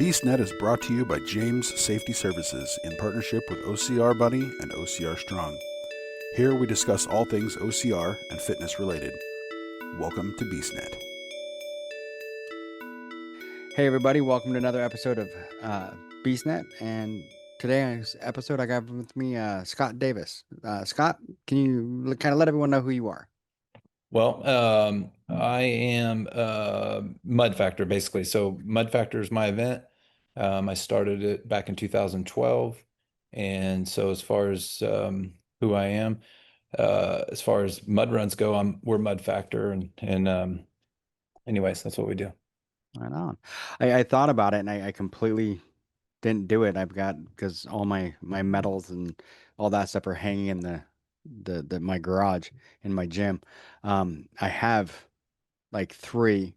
BeastNet is brought to you by James Safety Services in partnership with OCR Buddy and OCR Strong. Here we discuss all things OCR and fitness related. Welcome to BeastNet. Hey everybody, welcome to another episode of BeastNet. And today's episode, I got with me Scott Davis. Scott, can you kind of let everyone know who you are? Well, I am Mud Factor basically. So Mud Factor is my event. I started it back in 2012, and so as far as who I am, as far as mud runs go, we're Mud Factor, and anyways, that's what we do. Right on. I thought about it and I completely didn't do it. I've got because all my medals and all that stuff are hanging in the my garage in my gym. I have like I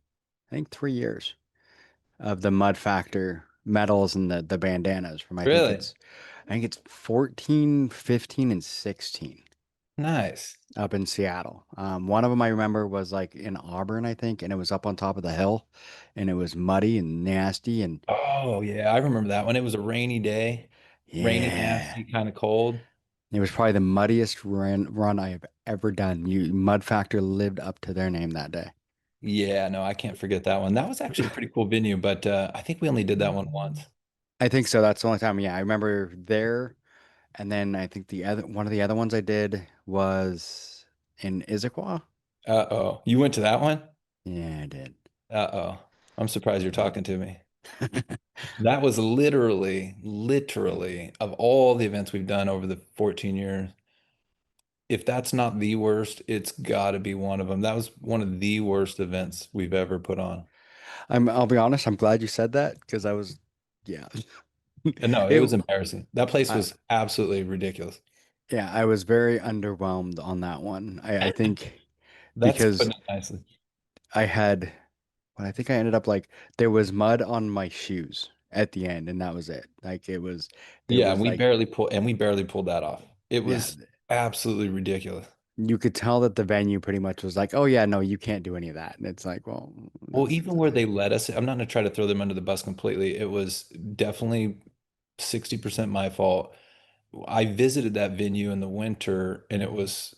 think 3 years of the Mud Factor medals and the bandanas from Really I think it's 14, 15, and 16 nice. up in Seattle. One of them I remember was like in Auburn, I think, and it was up on top of the hill and it was muddy and nasty and Oh yeah, I remember that one. It was a rainy day, rainy, yeah. nasty, kind of cold. It was probably the muddiest run I have ever done. Mud Factor lived up to their name that day. Yeah, no, I can't forget that one. That was actually a pretty cool venue, but I think we only did that one once. I think so. That's the only time. Yeah, I remember there. And then I think the other one of the other ones I did was in Issaquah. Uh-oh. You went to that one? Yeah, I did. Uh-oh. I'm surprised you're talking to me. That was literally, of all the events we've done over the 14 years, if that's not the worst, it's got to be one of them. That was one of the worst events we've ever put on. I'll be honest, I'm glad you said that because I was, yeah. And no, it It, was embarrassing. That place I, was absolutely ridiculous. yeah, I was very underwhelmed on that one. I think That's because putting it nicely. I had, I think I ended up like, there was mud on my shoes at the end, and that was it. Like, there Yeah, was like, we barely pulled that off. It yeah, was absolutely ridiculous. you could tell that the venue pretty much was like, oh, yeah, no, you can't do any of that. And it's like, well, Well, that's, even where they let us, I'm not going to try to throw them under the bus completely. It was definitely 60% my fault. I visited that venue in the winter and it was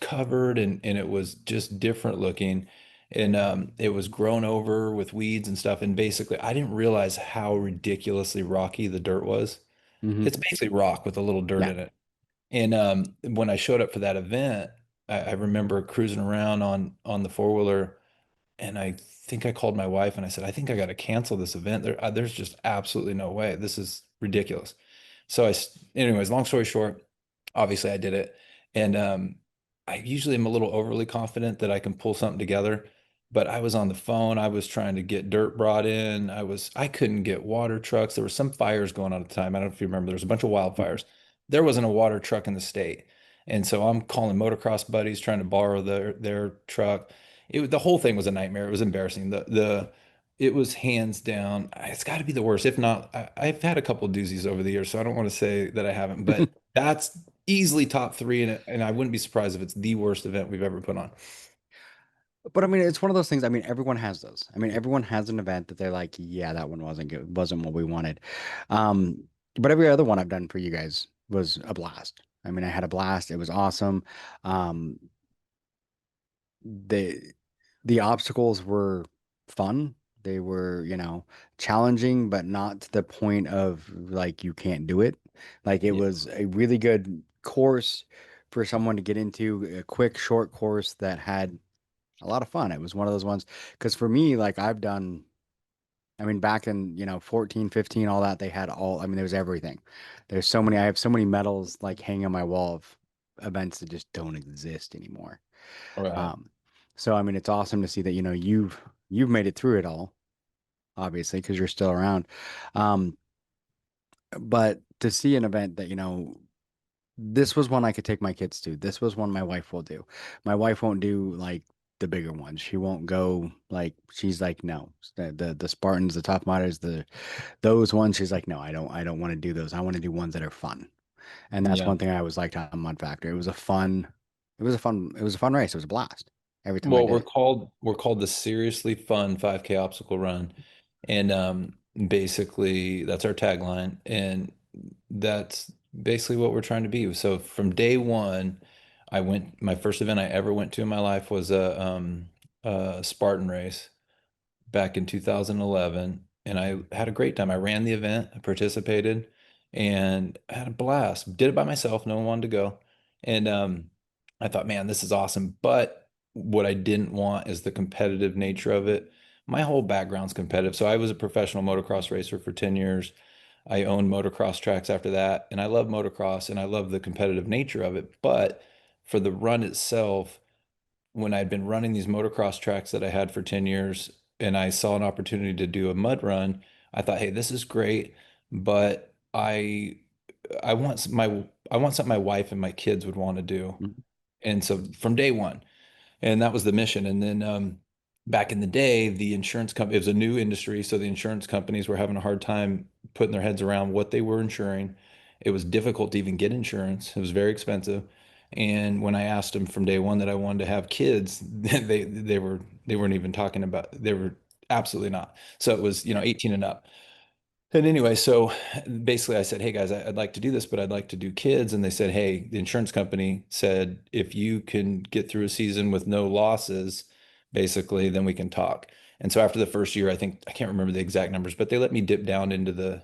covered and it was just different looking and it was grown over with weeds and stuff. And basically, I didn't realize how ridiculously rocky the dirt was. hmm It's basically rock with a little dirt yeah. in it. And when I showed up for that event, I remember cruising around on the four-wheeler and I think I called my wife and I said, I think I got to cancel this event. There's just absolutely no way. This is ridiculous. So anyways, long story short, obviously I did it. And I usually am a little overly confident that I can pull something together. But I was on the phone. I was trying to get dirt brought in. I couldn't get water trucks. There were some fires going on at the time. I don't know if you remember, there was a bunch of wildfires. There wasn't a water truck in the state. And so I'm calling motocross buddies trying to borrow their truck. The whole thing was a nightmare. It was embarrassing. It was hands down. It's got to be the worst. If not, I've had a couple of doozies over the years, so I don't want to say that I haven't, but that's easily top three, and I wouldn't be surprised if it's the worst event we've ever put on. But I mean, it's one of those things. I mean, everyone has those. I mean, everyone has an event that they're like, yeah, that one wasn't good, wasn't what we wanted. Um, but every other one I've done for you guys was a blast. I mean, I had a blast. It was awesome. Um, the the obstacles were fun. They were, challenging, but not to the point of like you can't do it. Like it Yeah. was a really good course for someone to get into, a quick, short course that had a lot of fun. It was one of those ones because for me, like I mean, back in, 14, 15, all that, they had I mean, there was everything. I have so many medals like hanging on my wall of events that just don't exist anymore. Right. Um, so I mean, it's awesome to see that, you've made it through it all, obviously, because you're still around. Um, but to see an event that, this was one I could take my kids to. This was one my wife will do. My wife won't do like the bigger ones. She won't go like she's like no. The Spartans, the Tough Mudder, those ones. She's like no, I don't want to do those. I want to do ones that are fun. And that's Yeah. one thing I always liked on Mud Factor. It was a fun race. It was a blast every time I Well, did we're it. called we're called the Seriously Fun 5K Obstacle Run, and Basically, that's our tagline, and that's basically what we're trying to be. So from day one, my first event I ever went to in my life was a Spartan race back in 2011, and I had a great time. I ran the event, I participated, and I had a blast. Did it by myself, no one wanted to go. And I thought, man, this is awesome. But what I didn't want is the competitive nature of it. My whole background's competitive. So I was a professional motocross racer for 10 years. I owned motocross tracks after that, and I love motocross and I love the competitive nature of it. But for the run itself, when I'd been running these motocross tracks that I had for 10 years and I saw an opportunity to do a mud run, I thought, hey, this is great, but I want something my wife and my kids would want to do. Mhm. And so from day one, and that was the mission. And then back in the day, the insurance company, it was a new industry, so the insurance companies were having a hard time putting their heads around what they were insuring. It was difficult to even get insurance. It was very expensive. And when I asked them from day one that I wanted to have kids, they weren't even talking about, they were absolutely not. So it was, 18 and up. And anyway, so basically I said, hey guys, I'd like to do this, but I'd like to do kids. And they said, hey, the insurance company said, if you can get through a season with no losses, basically, then we can talk. And so after the first year, I think, I can't remember the exact numbers, but they let me dip down into the,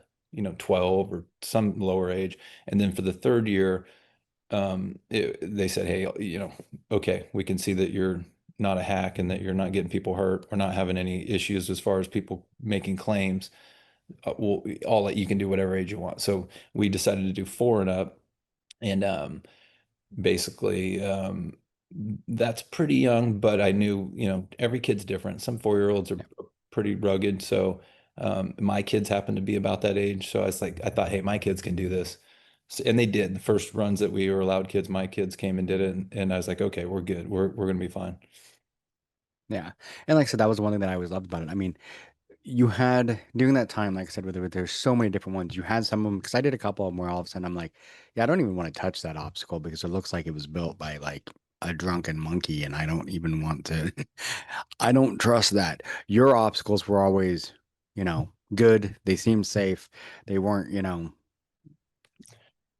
12 or some lower age. And then for the third year, they said, hey, okay, we can see that you're not a hack and that you're not getting people hurt or not having any issues as far as people making claims. Well, I'll let you can do whatever age you want. So we decided to do four and up, and basically that's pretty young. But I knew, every kid's different. Some 4-year-olds are Yeah. pretty rugged. So my kids happen to be about that age. So I thought, hey, my kids can do this. So, and they did. The first runs that we were allowed kids, my kids came and did it, and I was like, okay, we're good. We're gonna be fine. Yeah. And like I said, that was one thing that I always loved about it. I mean, you had during that time, like I said, where there's so many different ones. You had some of them because I did a couple of them where all of a sudden I'm like, yeah, I don't even want to touch that obstacle because it looks like it was built by like a drunken monkey, and I don't even want to. I don't trust that. Your obstacles were always, good. They seemed safe. They weren't,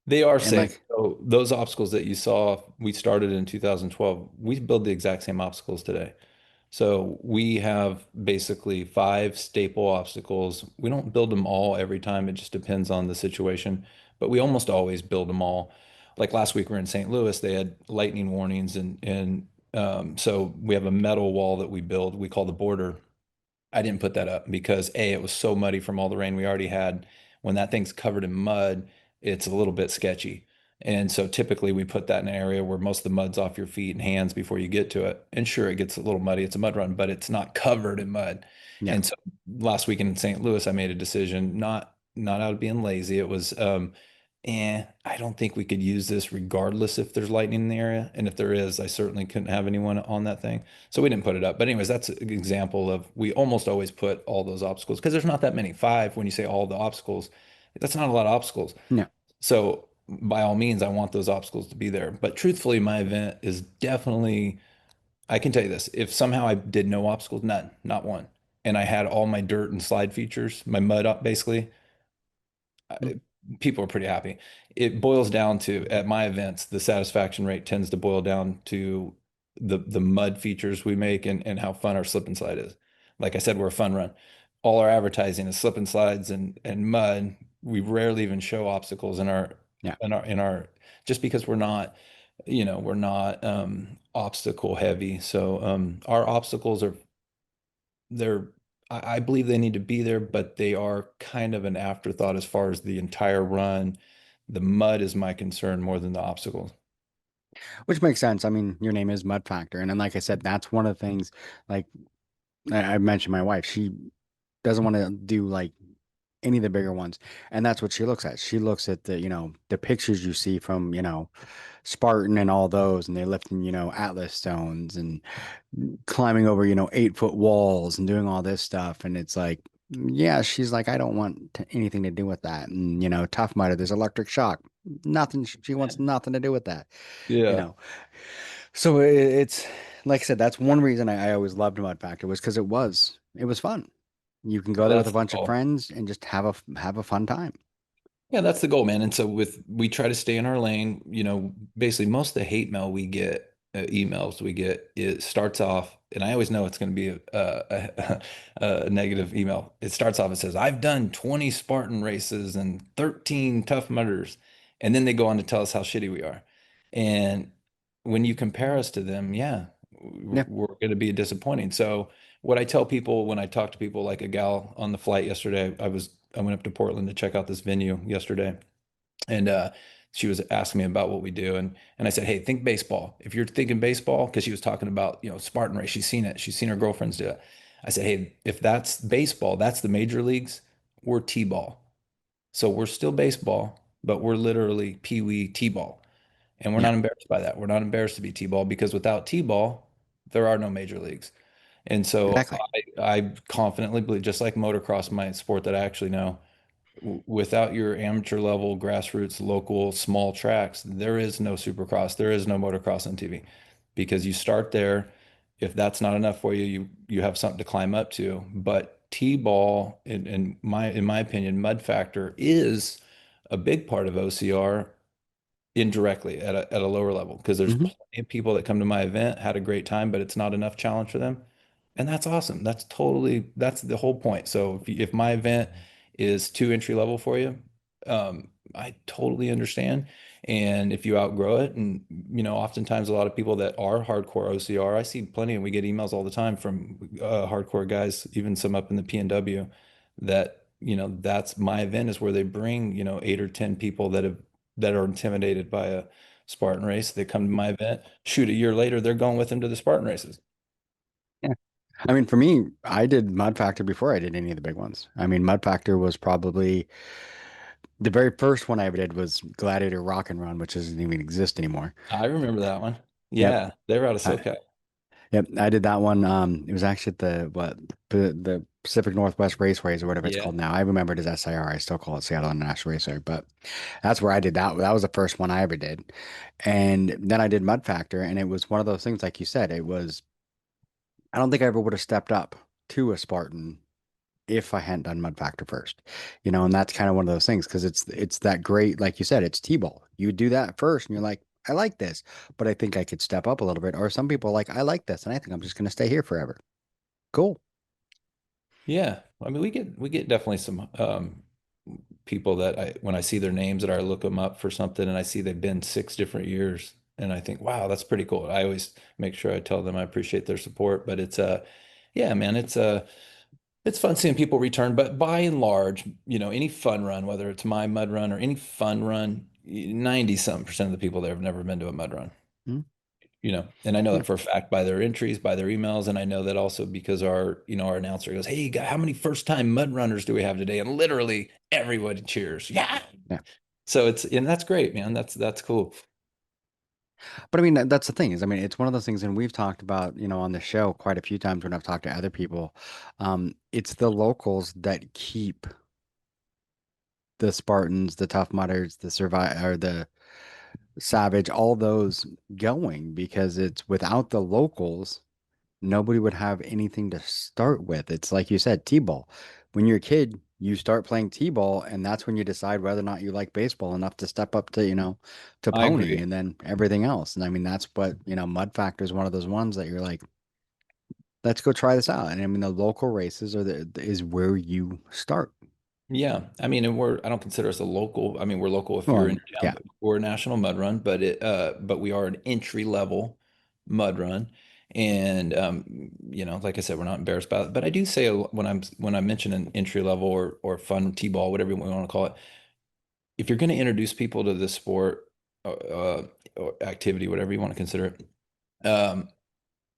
They are and safe. like, So those obstacles that you saw, we started in 2012. We build the exact same obstacles today. So we have basically five staple obstacles. We don't build them all every time. It just depends on the situation, but we almost always build them all. Like last week, we are in St. Louis. They had lightning warnings, and so we have a metal wall that we build. We call the border. I didn't put that up because A, it was so muddy from all the rain we already had. When that thing's covered in mud, it's a little bit sketchy. And so typically we put that in an area where most of the mud's off your feet and hands before you get to it. And sure, it gets a little muddy. It's a mud run, but it's not covered in mud. yeah. And so last weekend in St. Louis, I made a decision, not out of being lazy. It was I don't think we could use this regardless if there's lightning in the area. And if there is, I certainly couldn't have anyone on that thing. So we didn't put it up. But anyways, that's an example of we almost always put all those obstacles because there's not that many. Five, when you say all the obstacles, that's not a lot of obstacles. No. So by all means, I want those obstacles to be there. But truthfully, my event is definitely, I can tell you this, if somehow I did no obstacles, none, not one, and I had all my dirt and slide features, my mud up basically, Mm. I- people are pretty happy. It boils down to, at my events, the satisfaction rate tends to boil down to the mud features we make and how fun our slip and slide is. Like I said, we're a fun run. All our advertising is slip and slides and mud. We rarely even show obstacles Yeah. in our just because we're not obstacle heavy. So our obstacles are they're I believe they need to be there, but they are kind of an afterthought as far as the entire run. The mud is my concern more than the obstacles. Which makes sense. I mean, your name is Mud Factor. And then, like I said, that's one of the things, like I mentioned my wife, she doesn't want to do like any of the bigger ones. And that's what she looks at. She looks at the pictures you see from, Spartan and all those, and they're lifting, Atlas stones and climbing over, 8-foot walls and doing all this stuff. And it's like, yeah, she's like, I don't want anything to do with that. And, Tough Mudder, there's electric shock. Nothing. She wants nothing to do with that, you Yeah. know. So it's like I said, that's one reason I always loved Mud Factor was because it was fun. You can go there with a That's the bunch of goal. friends and just have a fun time. Yeah, that's the goal, man. And so we try to stay in our lane. Basically most of the hate mail we get, emails we get, it starts off, and I always know it's going to be a negative email. It starts off, it says, "I've done 20 Spartan races and 13 Tough Mudders," and then they go on to tell us how shitty we are. And when you compare us to them, yeah, Yeah, we're going to be disappointing. So what I tell people when I talk to people, like a gal on the flight yesterday, I went up to Portland to check out this venue yesterday, and she was asking me about what we do, and I said, "Hey, think baseball. If you're thinking baseball," because she was talking about Spartan race, she's seen it, she's seen her girlfriends do it. I said, "Hey, if that's baseball, that's the major leagues. We're t-ball, so we're still baseball, but we're literally pee-wee t-ball, and we're yeah, not embarrassed by that. We're not embarrassed to be t-ball because without t-ball, there are no major leagues." And so exactly. I confidently believe, just like motocross, my sport that I actually know, without your amateur level, grassroots, local, small tracks, there is no supercross, there is no motocross on TV, because you start there. If that's not enough for you, you have something to climb up to. But T-ball, in my opinion, mud factor is a big part of OCR indirectly at a lower level, because there's Hmm. plenty of people that come to my event, had a great time, but it's not enough challenge for them. And that's awesome. That's the whole point. So if my event is too entry level for you, I totally understand. And if you outgrow it, and oftentimes a lot of people that are hardcore OCR, I see plenty, and we get emails all the time from hardcore guys, even some up in the PNW, that that's my event is where they bring 8 or 10 people that are intimidated by a Spartan race. They come to my event, shoot, a year later, they're going with them to the Spartan races. Yeah. I mean, for me, I did Mud Factor before I did any of the big ones. I mean, Mud Factor was probably the very first one I ever did was Gladiator Rock and Run, which doesn't even exist anymore. I remember that one. Yep. Yeah, they were out of I, SoCal. yep. I did that one. It was actually at the Pacific Northwest Raceways or whatever it's Yeah. called now. I remember it as SIR. I still call it Seattle International Raceway, but that's where I did that. That was the first one I ever did. And then I did Mud Factor, and it was one of those things, like you said, I don't think I ever would have stepped up to a Spartan if I hadn't done Mud Factor first, and that's kind of one of those things because it's that great, like you said, it's T-ball. You do that first, and you're like, I like this, but I think I could step up a little bit. Or some people are like, I like this, and I think I'm just going to stay here forever. Cool. Yeah. I mean, we get definitely some people that when I see their names, that I look them up for something, and I see they've been 6 different years, and I think, wow, that's pretty cool. I always make sure I tell them I appreciate their support, but yeah, man, it's fun seeing people return. But by and large, any fun run, whether it's my mud run or any fun run, 90 something percent of the people there have never been to a mud run. Mhm. And I know Yeah. that for a fact by their entries, by their emails, and I know that also because our announcer goes, "Hey, how many first time mud runners do we have today?" And literally everybody cheers. Yeah. Yeah. So and that's great, man. That's cool. But I mean, that's the thing is, I mean, it's one of those things, and we've talked about, on the show quite a few times when I've talked to other people. It's the locals that keep the Spartans, the Tough Mudders, the Survive, or the Savage, all those going because it's without the locals, nobody would have anything to start with. It's like you said, T-ball. When you're a kid, you start playing T-ball, and that's when you decide whether or not you like baseball enough to step up to, to I pony agree. and then everything else. And I mean, that's what, Mud Factor is one of those ones that you're like, let's go try this out. And I mean, the local races is where you start. Yeah, I mean, and I don't consider us a local. I mean, we're local if you're Well, in town, yeah, but we're a national mud run, but we are an entry level mud run. And like I said, we're not embarrassed about it. But I do say when I mention an entry level or fun T-ball, whatever we want to call it, if you're going to introduce people to this sport, or activity, whatever you want to consider it,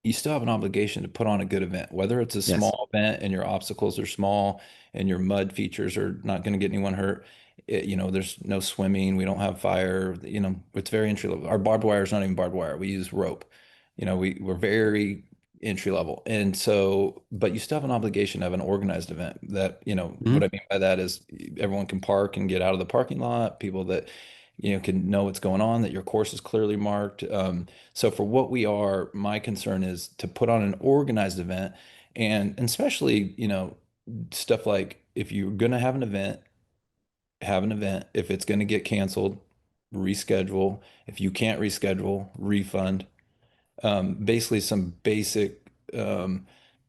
you still have an obligation to put on a good event, whether it's a yes. small event and your obstacles are small and your mud features are not going to get anyone hurt. There's no swimming. We don't have fire. It's very entry level. Our barbed wire is not even barbed wire. We use rope. We're very entry level. And so, but you still have an obligation to have an organized event that, what Hmm. I mean by that is everyone can park and get out of the parking lot, people that, can know what's going on, that your course is clearly marked. So for what we are, my concern is to put on an organized event, and especially, stuff like if you're gonna have an event, have an event. If it's gonna get canceled, reschedule. If you can't reschedule, refund. Basically some basic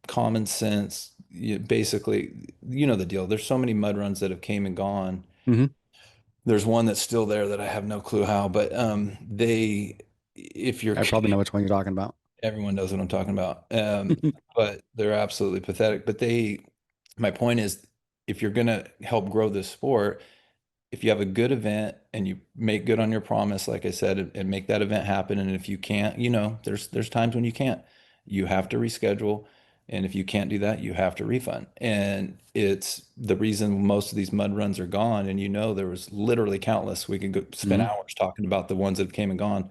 common sense. Basically, you know the deal. There's so many mud runs that have came and gone. Hmm. There's one that's still there that I have no clue how, but if you're I probably know kidding, which one you're talking about. everyone knows what I'm talking about. But they're absolutely pathetic. My point is, if you're gonna help grow this sport, if you have a good event and you make good on your promise, like I said, and make that event happen, and if you can't, there's times when you can't, you have to reschedule, and if you can't do that, you have to refund. And it's the reason most of these mud runs are gone. And there was literally countless. We could go spend Hmm. hours talking about the ones that came and gone.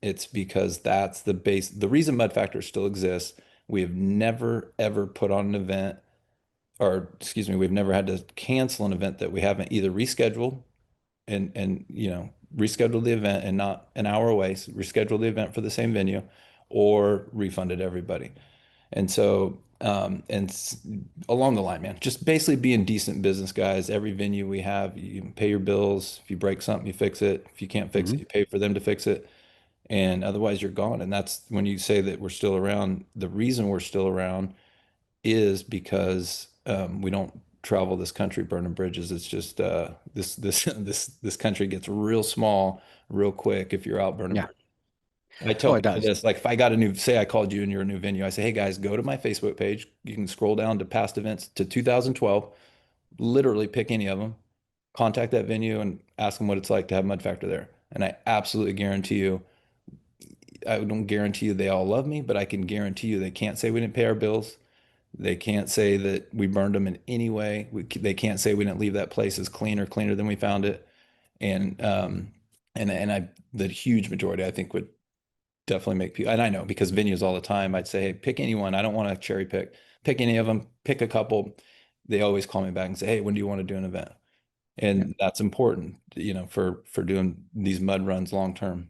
It's because that's the base. The reason Mud Factor still exists, we have never ever put on an event, or excuse me, we've never had to cancel an event that we haven't either rescheduled and rescheduled the event and not an hour away, so rescheduled the event for the same venue, or refunded everybody. And so, along the line, man, just basically being decent business guys. Every venue we have, you pay your bills. If you break something, you fix it. If you can't fix Hmm. it, you pay for them to fix it. And otherwise, you're gone. And that's when you say that we're still around. The reason we're still around is because we don't travel this country burning bridges. It's just this country gets real small real quick if you're out burning Yeah. bridges. I tell Oh, it people does. this, like if I got a new, say I called you and you're a new venue, I say, hey guys, go to my Facebook page. You can scroll down to past events to 2012, literally pick any of them, contact that venue and ask them what it's like to have Mud Factor there. And I absolutely guarantee you, I don't guarantee you they all love me, but I can guarantee you they can't say we didn't pay our bills. They can't say that we burned them in any way. They can't say we didn't leave that place as clean or cleaner than we found it. And the huge majority I think would definitely make people, and I know because venues all the time, I'd say, hey, pick anyone. I don't want to cherry pick. Pick any of them, pick a couple. They always call me back and say, hey, when do you want to do an event? Yeah. And that's important, for doing these mud runs long term.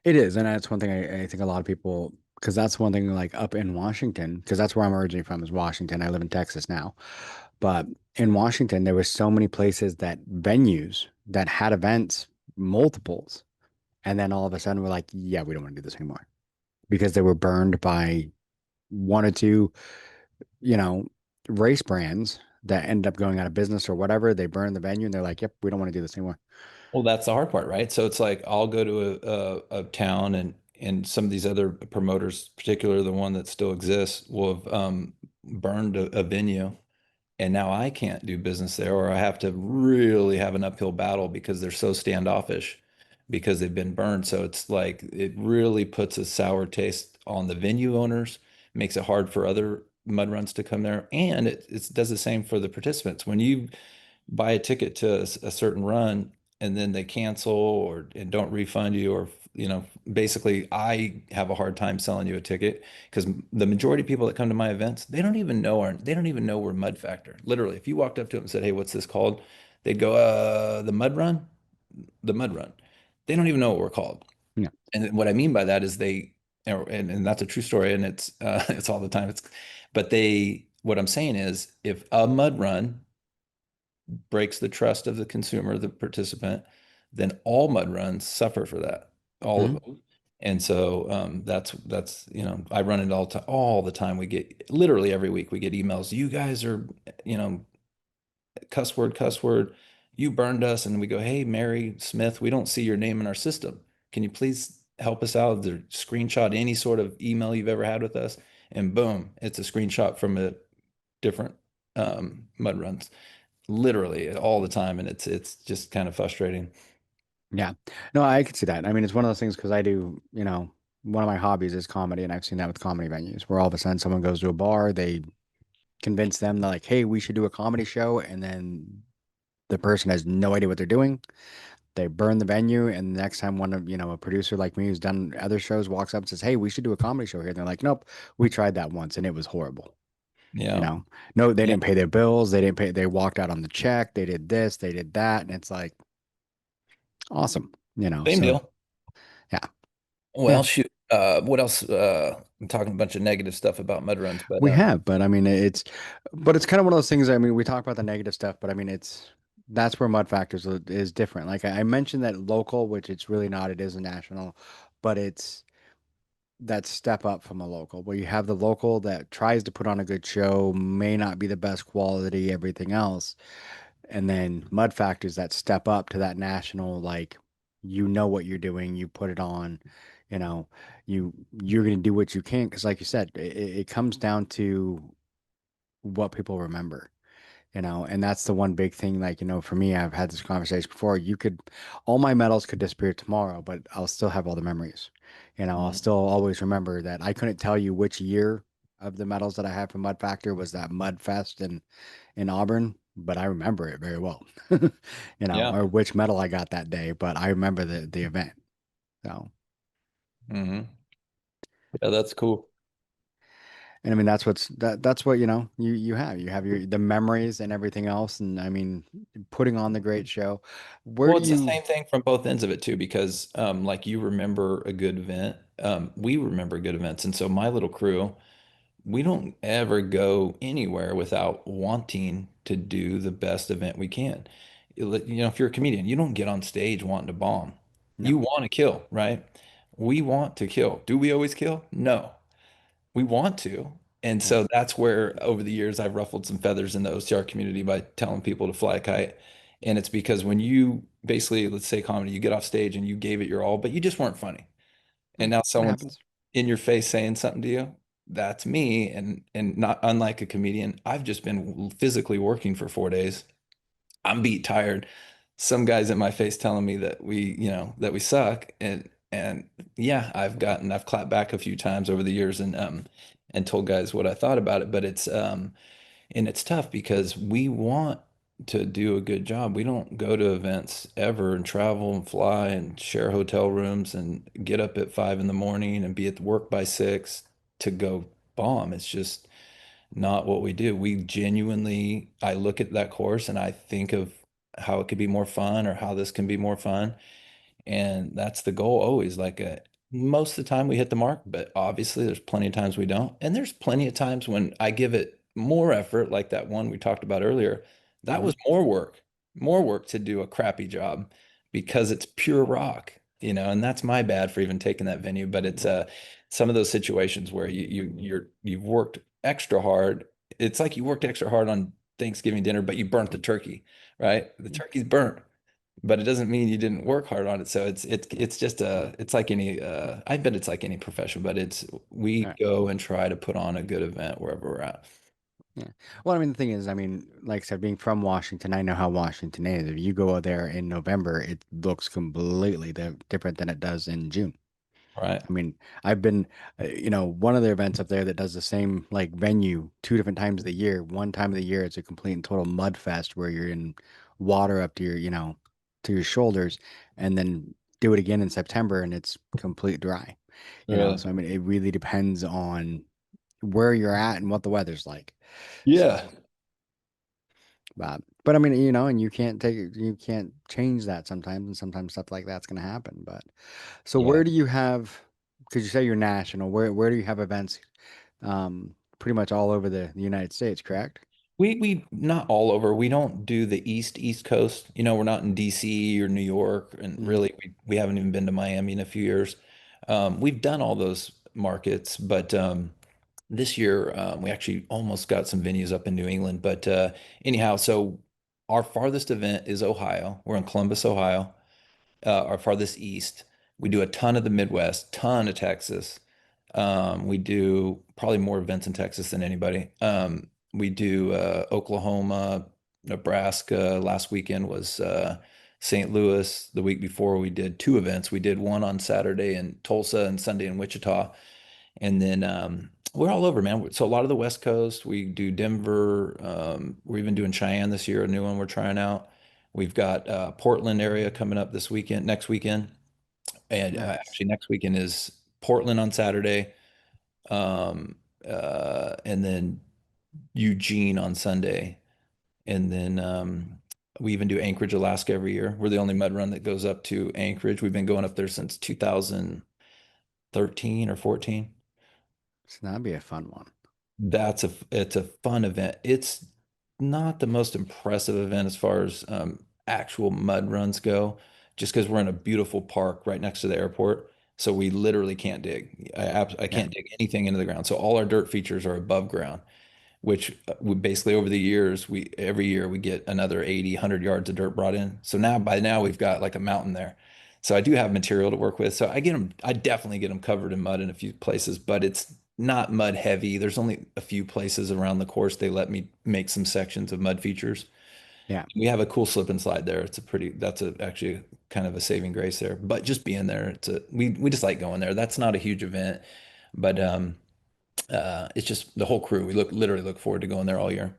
It is, and that's one thing I think a lot of people, because that's one thing like up in Washington, because that's where I'm originally from, is Washington. I live in Texas now, but in Washington, there were so many places that venues that had events, multiples, and then all of a sudden we're like, yeah, we don't want to do this anymore because they were burned by one or two, you know, race brands that end up going out of business or whatever. They burn the venue and they're like, yep, we don't want to do this anymore. Well, that's the hard part, right? So it's like I'll go to a town, and some of these other promoters, particularly the one that still exists, will have burned a venue, and now I can't do business there, or I have to really have an uphill battle because they're so standoffish because they've been burned. So it's like it really puts a sour taste on the venue owners, makes it hard for other mud runs to come there, and it does the same for the participants. When you buy a ticket to a certain run and then they cancel or and don't refund you, or basically I have a hard time selling you a ticket because the majority of people that come to my events, they don't even know we're Mud Factor. Literally, if you walked up to them and said, hey, what's this called, they'd go, the Mud Run. The Mud Run. They don't even know what we're called. Yeah. And what I mean by that is and that's a true story, and it's it's all the time. But what I'm saying is, if a mud run breaks the trust of the consumer, the participant, then all mud runs suffer for that, all of Mhm. them. And so that's I run it all the time. We get literally every week we get emails. You guys are you know cuss word. You burned us, and we go, hey, Mary Smith, we don't see your name in our system. Can you please help us out? There, screenshot any sort of email you've ever had with us, and boom, it's a screenshot from a different mud runs literally all the time, and it's just kind of frustrating. Yeah. No, I could see that. I mean, it's one of those things because I do, one of my hobbies is comedy, and I've seen that with comedy venues where all of a sudden someone goes to a bar, they convince them, they're like, hey, we should do a comedy show. And then the person has no idea what they're doing. They burn the venue. And the next time one of, a producer like me who's done other shows walks up and says, hey, we should do a comedy show here. And they're like, nope, we tried that once and it was horrible. You Yeah. know, no, they Yeah. didn't pay their bills. They didn't pay, they walked out on the check. They did this, they did that. And it's like, awesome, Same so deal. yeah. Yeah. Well, shoot. What else? I'm talking a bunch of negative stuff about mud runs, but We have, but I mean, but it's kind of one of those things. I mean, we talk about the negative stuff, but I mean, that's where Mud Factors is different. Like I mentioned that local, which it's really not. It is a national, but it's that step up from a local, where you have the local that tries to put on a good show, may not be the best quality, everything else, and then Mud Factors that step up to that national, like you know what you're doing, you put it on, you know, you're gonna do what you can because, like you said, it comes down to what people remember, and that's the one big thing. Like, for me, I've had this conversation before. All my medals could disappear tomorrow, but I'll still have all the memories. I'll Mhm. still always remember that. I couldn't tell you which year of the medals that I had from Mud Factor was that Mud Fest in Auburn, but I remember it very well. Yeah. Or which medal I got that day, but I remember the event. So, Hmm. Yeah, that's cool. and I mean that's what you have the memories and everything else, and I mean putting on the great show. Where Well, do it's the you? same thing from both ends of it too, because like you remember a good event, we remember good events, and so my little crew, we don't ever go anywhere without wanting to do the best event we can. If you're a comedian, you don't get on stage wanting to bomb. No. You want to kill, right? We want to kill. Do we always kill? No. We want to. And Yeah. so that's where over the years I've ruffled some feathers in the OCR community by telling people to fly a kite. And it's because when you basically, let's say comedy, you get off stage and you gave it your all, but you just weren't funny. Yeah. And now It someone's happens. in your face saying something to you. That's me. And not unlike a comedian, I've just been physically working for 4 days. I'm beat tired. Some guys at my face telling me that we suck. And yeah, I've clapped back a few times over the years and told guys what I thought about it. But it's tough because we want to do a good job. We don't go to events ever and travel and fly and share hotel rooms and get up at 5 in the morning and be at work by 6 to go bomb. It's just not what we do. I look at that course and I think of how it could be more fun or how this can be more fun. And that's the goal always. Most of the time we hit the mark, but obviously there's plenty of times we don't. And there's plenty of times when I give it more effort, like that one we talked about earlier. That Hmm. was more work to do a crappy job because it's pure rock, and that's my bad for even taking that venue. But it's some of those situations where you've worked extra hard. It's like you worked extra hard on Thanksgiving dinner, but you burnt the turkey, right? The turkey's burnt, but it doesn't mean you didn't work hard on it. So it's just it's like any I bet it's like any profession, but it's we Right. go and try to put on a good event wherever we're at. Yeah. Well, I mean, the thing is, I mean, like I said, being from Washington, I know how Washington is. If you go out there in November, it looks completely different than it does in June. Right. I mean, I've been, one of the events up there that does the same like venue two different times of the year. One time of the year, it's a complete and total mud fest where you're in water up to to your shoulders, and then do it again in September and it's complete dry. Really? So I mean, it really depends on where you're at and what the weather's like. Yeah. So, but I mean, and you can't change that sometimes, and sometimes stuff like that's going to happen. But so Yeah. where do you have? Because you say you're national. Where do you have events? Pretty much all over the United States, correct? We not all over. We don't do the East Coast. We're not in DC or New York, and Hmm. really we haven't even been to Miami in a few years. We've done all those markets, but this year we actually almost got some venues up in New England. But anyhow, so our farthest event is Ohio. We're in Columbus, Ohio. Our farthest east. We do a ton of the Midwest, ton of Texas. We do probably more events in Texas than anybody. We do Oklahoma, Nebraska. Last weekend was St. Louis. The week before, we did two events. We did one on Saturday in Tulsa and Sunday in Wichita. And then we're all over, man. So a lot of the West Coast, we do Denver. We're even doing Cheyenne this year, a new one we're trying out. We've got Portland area coming up next weekend. And Nice. actually, next weekend is Portland on Saturday, and then Eugene on Sunday. And then we even do Anchorage, Alaska every year. We're the only mud run that goes up to Anchorage. We've been going up there since 2013 or 14. So that'd be a fun one. It's a fun event. It's not the most impressive event as far as actual mud runs go, just because we're in a beautiful park right next to the airport. So we literally can't dig. I Yeah, can't dig anything into the ground. So all our dirt features are above ground, which we basically over the years, we every year we get another 80, 100 yards of dirt brought in. So now by now we've got like a mountain there. So I do have material to work with. So I definitely get them covered in mud in a few places, but it's not mud heavy. There's only a few places around the course they let me make some sections of mud features. yeah, We have a cool slip and slide there. That's actually kind of a saving grace there. But just being there, we just like going there. That's not a huge event, but it's just the whole crew. We literally look forward to going there all year.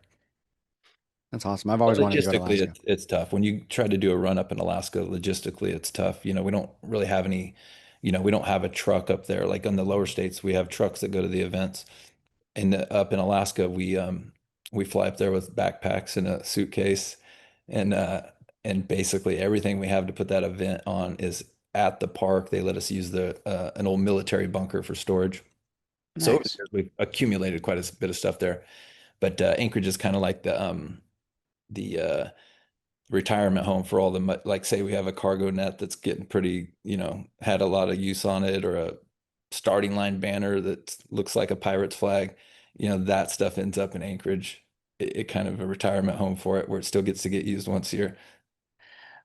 that's awesome. I've But always wanted to go to logistically, Alaska. it's tough. When you try to do a run up in Alaska, logistically, it's tough. We don't really have any, we don't have a truck up there. Like on the lower states, we have trucks that go to the events. And up in Alaska, we fly up there with backpacks and a suitcase, and basically everything we have to put that event on is at the park. They let us use the an old military bunker for storage. So over the Nice. years, we've accumulated quite a bit of stuff there. But Anchorage is kind of like the retirement home for all like say we have a cargo net that's getting pretty, had a lot of use on it, or a starting line banner that looks like a pirate's flag. That stuff ends up in Anchorage. It kind of a retirement home for it where it still gets to get used once a year.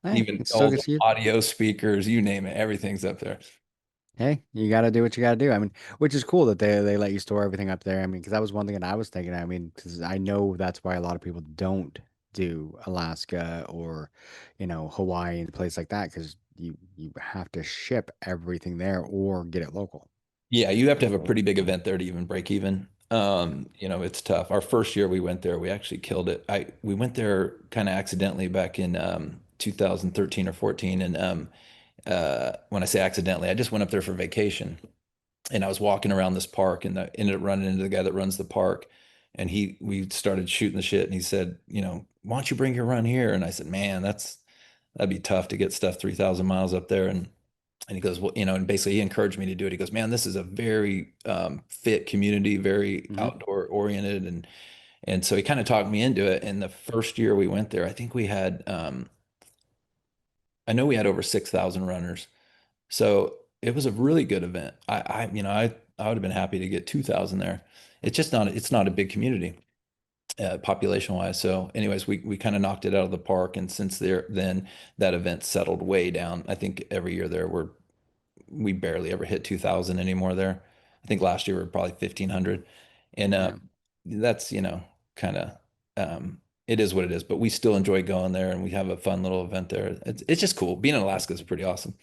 Hey, Even it still all the gets you. audio speakers, you name it, everything's up there. Hey, you got to do what you got to do. I mean, which is cool that they let you store everything up there. I mean, because that was one thing that I was thinking. I mean, because I know that's why a lot of people don't do Alaska or, Hawaii and places like that because you have to ship everything there or get it local. Yeah, you have to have a pretty big event there to even break even. It's tough. Our first year we went there, we actually killed it. We went there kind of accidentally back in 2013 or 14, and when I say accidentally, I just went up there for vacation, and I was walking around this park, and I ended up running into the guy that runs the park, and we started shooting the shit, and he said, why don't you bring your run here? And I said, man, that'd be tough to get stuff 3,000 miles up there, and he goes, well, and basically he encouraged me to do it. He goes, man, this is a very fit community, very Hmm. outdoor oriented. And so he kind of talked me into it. And the first year we went there, I think I know we had over 6,000 runners. So it was a really good event. I would have been happy to get 2,000 there. It's not a big community, population wise. So anyways, we kind of knocked it out of the park. And since then that event settled way down. I think every year we barely ever hit 2,000 anymore there. I think last year we were probably 1,500. And Yeah. that's, kind of, it is what it is, but we still enjoy going there and we have a fun little event there. It's just cool. Being in Alaska is pretty awesome.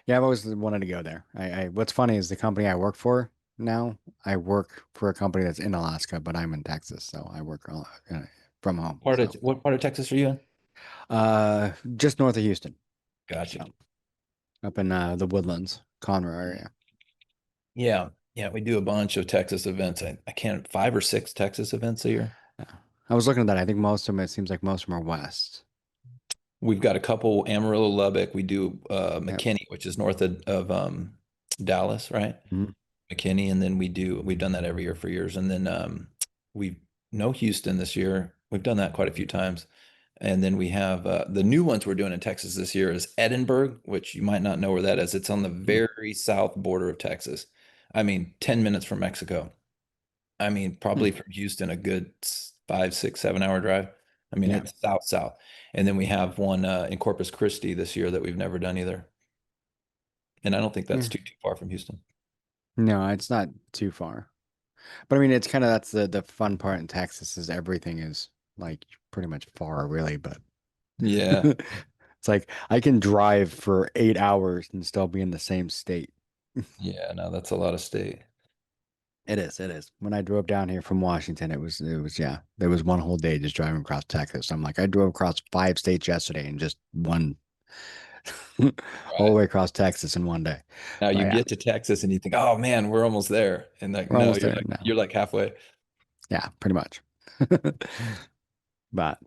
Yeah, I've always wanted to go there. What's funny is the company I work for now, I work for a company that's in Alaska, but I'm in Texas, so I work from home. So, What part of Texas are you in? just north of Houston. Gotcha. So up in the Woodlands, Conroe area. Yeah. Yeah. We do a bunch of Texas events. I can't, 5 or 6 Texas events a year. Yeah. I was looking at that. I think most of them, it seems like most of them are west. We've got a couple Amarillo, Lubbock. We do Yep. McKinney, which is north of Dallas, right? Mhm. McKinney, and then we've done that every year for years. And then we no Houston this year. We've done that quite a few times. And then we have the new ones we're doing in Texas this year is Edinburgh, which you might not know where that is. It's on the Hmm. very south border of Texas. I mean, 10 minutes from Mexico. I mean, Hmm. probably from Houston, a good 5, 6, 7 hour drive. I mean, Yeah. it's south, south. And then we have one in Corpus Christi this year that we've never done either. And I don't think that's Yeah. too far from Houston. No, it's not too far. But I mean, it's kind of that's the fun part in Texas is everything is like pretty much far, really. But Yeah. it's like I can drive for 8 hours and still be in the same state. Yeah, no, that's a lot of state. It is, it is. When I drove down here from Washington, it was yeah, there was one whole day just driving across Texas. I'm like, I drove across 5 states yesterday and just one all the Right. way across Texas in one day. Now But you yeah, get to Texas and you think, oh man, we're almost there. And like, we're no, almost there now. you're like halfway. Yeah, pretty much. But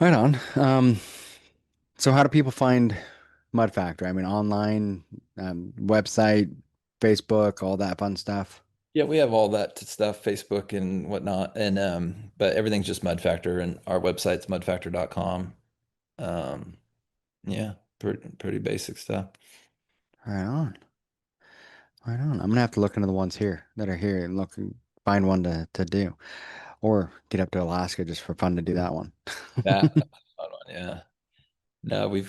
right on. So how do people find Mud Factory? I mean, online, website, Facebook, all that fun stuff. Yeah, we have all that stuff, Facebook and whatnot. And but everything's just Mud Factor and our website's mudfactor.com. Um, yeah, pretty basic stuff. Right on. Right on. I'm gonna have to look into the ones here that are here and look and find one to do, or get up to Alaska just for fun to do that one. That that's a fun one, yeah. No, we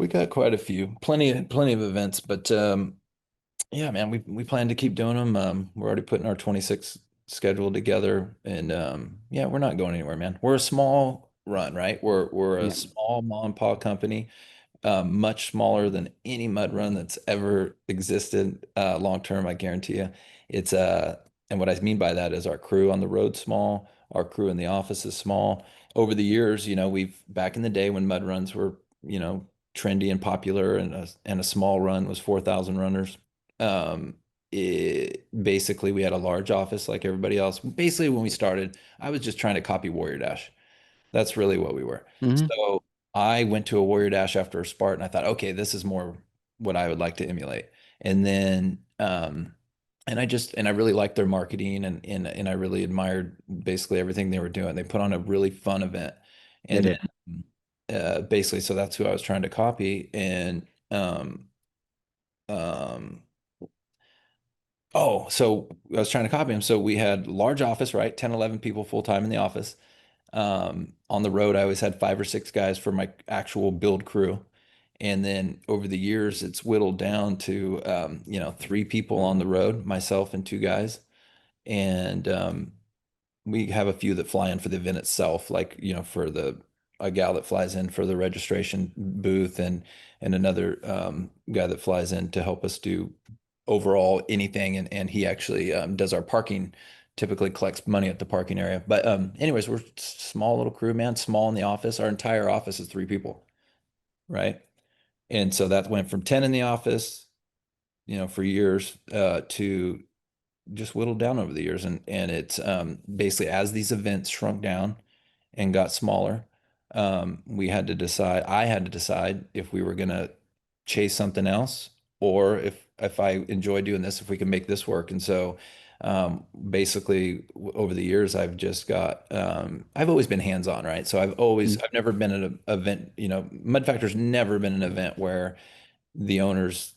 got quite a few, plenty of events, but yeah, man, we plan to keep doing them. We're already putting our 26 schedule together, and yeah, we're not going anywhere, man. We're a small run, right? We're a Yeah. small mom and pop company, much smaller than any mud run that's ever existed long term, I guarantee you. It's and what I mean by that is our crew on the road small, our crew in the office is small. Over the years, we've back in the day when mud runs were, trendy and popular, and a small run was 4,000 runners. Um, basically we had a large office like everybody else. Basically, when we started, I was just trying to copy Warrior Dash. That's really what we were. Hmm. So I went to a Warrior Dash after a Spartan. I thought, okay, this is more what I would like to emulate. And then, and I really liked their marketing, and I really admired basically everything they were doing. They put on a really fun event. They And did. then, basically, so that's who I was trying to copy. And, um, oh, so I was trying to copy him. So we had large office, right? 10, 11 people full time in the office. On the road, I always had 5 or 6 guys for my actual build crew. And then over the years, it's whittled down to, 3 people on the road, myself and 2 guys. And we have a few that fly in for the event itself, like, for a gal that flies in for the registration booth, and another guy that flies in to help us do overall anything. And he actually does our parking, typically collects money at the parking area. But anyways, we're small little crew, man, small in the office. Our entire office is 3 people, right? And so that went from 10 in the office, for years, to just whittled down over the years. And it's basically, as these events shrunk down and got smaller, I had to decide if we were going to chase something else, or if I enjoy doing this, if we can make this work. And so basically, over the years, I've always been hands-on, right? So Mm. I've never been at an event, Mud Factor's never been an event where the owner's,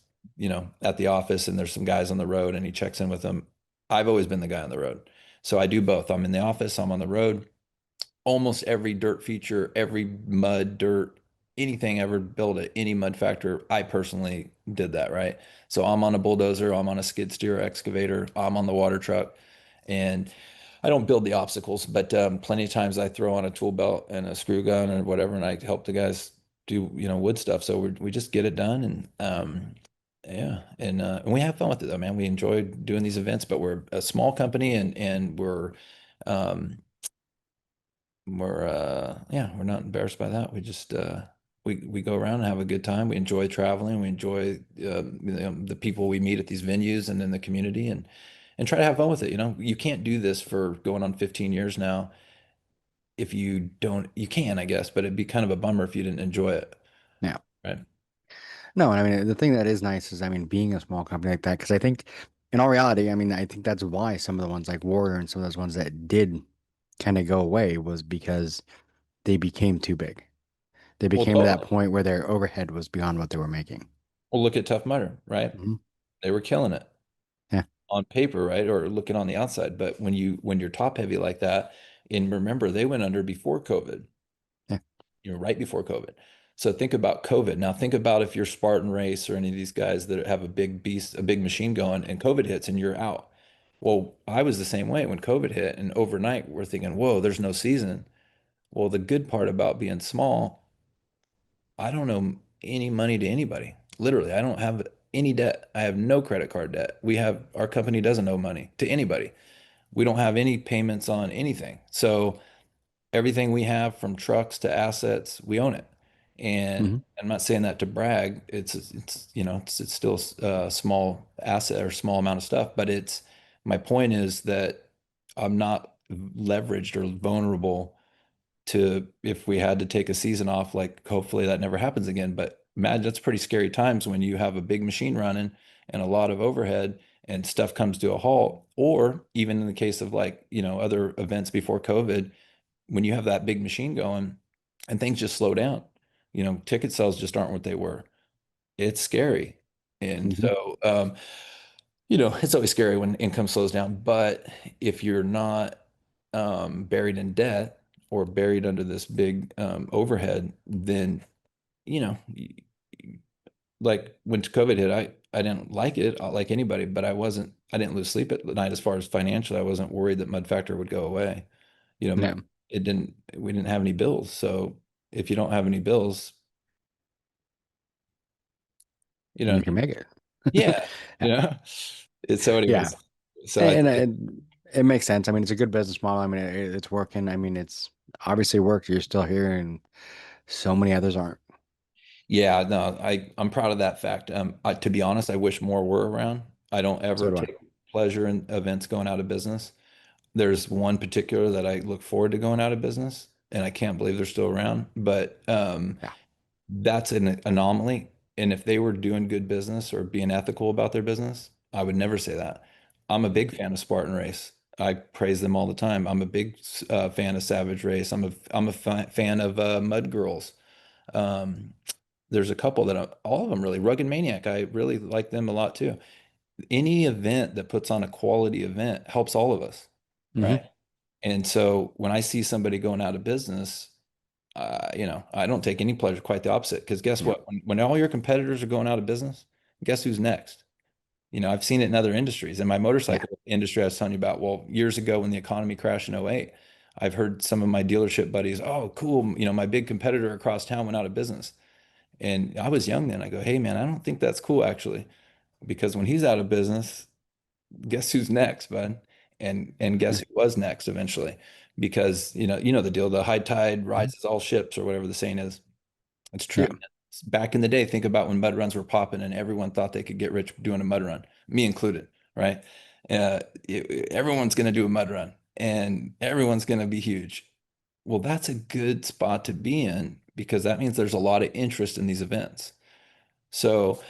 at the office and there's some guys on the road and he checks in with them. I've always been the guy on the road. So I do both. I'm in the office, I'm on the road. Almost every dirt feature, every mud, dirt, anything ever built at any mud factor, I personally did that, right? So I'm on a bulldozer, I'm on a skid steer excavator, I'm on the water truck, and I don't build the obstacles, but plenty of times I throw on a tool belt and a screw gun or whatever, and I help the guys do, wood stuff. So we just get it done, and yeah, and we have fun with it though, man. We enjoy doing these events, but we're a small company, and um, we're not embarrassed by that. We just we go around and have a good time. We enjoy traveling. We enjoy the people we meet at these venues and in the community, and try to have fun with it. You can't do this for going on 15 years now if you don't. You can, I guess, but it'd be kind of a bummer if you didn't enjoy it, Yeah. right? No, and I mean the thing that is nice is, I mean, being a small company like that, because I think in all reality, I mean, I think that's why some of the ones like Warrior and some of those ones that did kind of go away was because they became too big. They Well, became to that totally. point where their overhead was beyond what they were making. Well, look at Tough Mudder, right? Hmm. They were killing it Yeah. on paper, right? Or looking on the outside, but when you're top heavy like that, and remember they went under before COVID. Yeah. Right before COVID. So think about COVID. Now think about if you're Spartan Race or any of these guys that have a big beast, a big machine going, and COVID hits and you're out. Well, I was the same way when COVID hit, and overnight we're thinking, whoa, there's no season. Well, the good part about being small, I don't owe any money to anybody. Literally, I don't have any debt. I have no credit card debt. Our company doesn't owe money to anybody. We don't have any payments on anything. So everything we have, from trucks to assets, we own it. And Hmm. I'm not saying that to brag. It's still a small asset or small amount of stuff, but my point is that I'm not leveraged or vulnerable to, if we had to take a season off, like hopefully that never happens again. But imagine, that's pretty scary times when you have a big machine running and a lot of overhead, and stuff comes to a halt, or even in the case of like, other events before COVID, when you have that big machine going and things just slow down, ticket sales just aren't what they were. It's scary. And Hmm. so, it's always scary when income slows down, but if you're not buried in debt or buried under this big overhead, then, you know, y- like when COVID hit, I didn't like it like anybody, but I didn't lose sleep at night as far as financially. I wasn't worried that Mud Factor would go away. Yeah, We didn't have any bills. So if you don't have any bills, you know, you can make it. yeah, you know. So Yeah, anyways, so I and think it makes sense. I mean, it's a good business model. I mean, it's working. I mean, it's obviously worked. You're still here, and so many others aren't. yeah, no, I'm proud of that fact. To be honest, I wish more were around. I don't So ever do I. take pleasure in events going out of business. There's one particular that I look forward to going out of business, and I can't believe they're still around. But Yeah. that's an anomaly. And if they were doing good business or being ethical about their business, I would never say that. I'm a big fan of Spartan Race. I praise them all the time. I'm a big fan of Savage Race. I'm a fan of Mud Girls. Um, there's a couple that all of them really. Rugged Maniac. I really like them a lot too. Any event that puts on a quality event helps all of us, Hmm. right? And so when I see somebody going out of business, I don't take any pleasure, quite the opposite. Because guess Yeah. what? When all your competitors are going out of business, guess who's next? I've seen it in other industries. In my Yeah. motorcycle industry, I was telling you about, well, years ago when the economy crashed in '08, I've heard some of my dealership buddies, oh, cool. My big competitor across town went out of business. And I was young then. I go, hey, man, I don't think that's cool, actually, because when he's out of business, guess who's next, bud? And guess Yeah. who was next eventually? Because the deal, the high tide rises all ships, or whatever the saying is. It's true. Yeah. Back in the day, think about when mud runs were popping and everyone thought they could get rich doing a mud run, me included, right? Everyone's going to do a mud run and everyone's going to be huge. Well, that's a good spot to be in because that means there's a lot of interest in these events. So,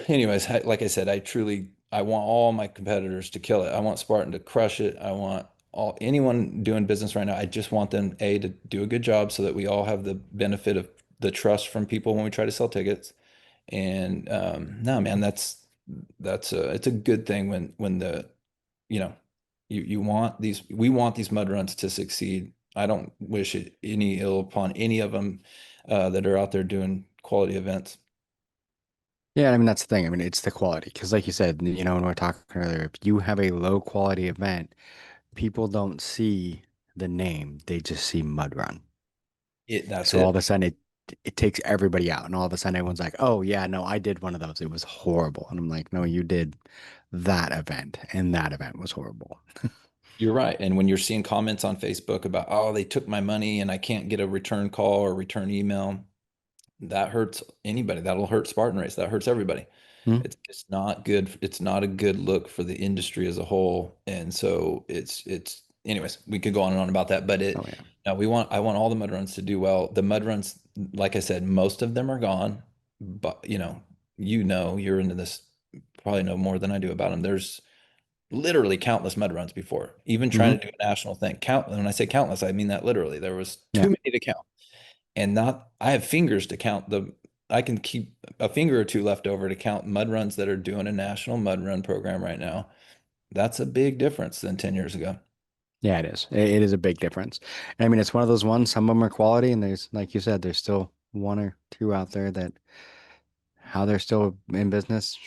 anyways, like I said, I want all my competitors to kill it. I want Spartan to crush it. I want anyone doing business right now. I just want them to do a good job so that we all have the benefit of the trust from people when we try to sell tickets. And no, man, that's it's a good thing when you know you want these we want these mud runs to succeed. I don't wish it any ill upon any of them that are out there doing quality events. Yeah, I mean that's the thing. I mean it's the quality because, like you said, when we were talking earlier, if you have a low quality event, people don't see the name; they just see Mud Run. That's So all it. of a sudden, it takes everybody out, and all of a sudden, everyone's like, "Oh yeah, no, I did one of those. It was horrible." And I'm like, "No, you did that event, and that event was horrible." You're right. And when you're seeing comments on Facebook about, oh, they took my money and I can't get a return call or return email, that hurts anybody. That'll hurt Spartan Race. That hurts everybody. Hmm? It's not good. It's not a good look for the industry as a whole. And so anyways, we could go on and on about that, but Oh yeah. no, I want all the mud runs to do well. The mud runs, like I said, most of them are gone, but you're into this, probably know more than I do about them. There's literally countless mud runs before, even Hmm. trying to do a national thing. When I say countless, I mean that literally. There was Yeah. too many to count. And not I have fingers to count I can keep a finger or two left over to count mud runs that are doing a national mud run program right now. That's a big difference than 10 years ago. Yeah, it is. It is a big difference. And I mean, it's one of those ones. Some of them are quality, and there's, like you said, there's still one or two out there that how they're still in business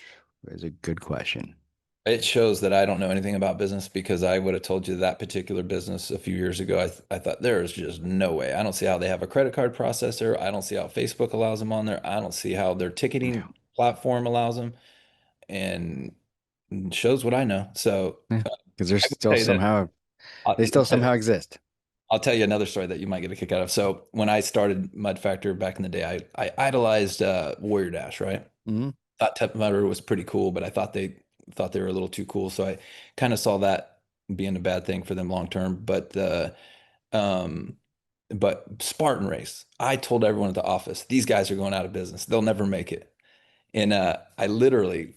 is a good question. It shows that I don't know anything about business because I would have told you that particular business a few years ago. I thought there is just no way. I don't see how they have a credit card processor. I don't see how Facebook allows them on there. I don't see how their Yeah. ticketing platform allows them. And shows what I know. So Yeah. Because they're I will still tell you this. somehow I'll, they still somehow exist. I'll tell you another story that you might get a kick out of. So when I started Mud Factor back in the day, I idolized Warrior Dash, right? Hmm. Thought Tep Mudder was pretty cool, but I thought they were a little too cool. So I kind of saw that being a bad thing for them long term. Um, but Spartan Race, I told everyone at the office, these guys are going out of business. They'll never make it. And I literally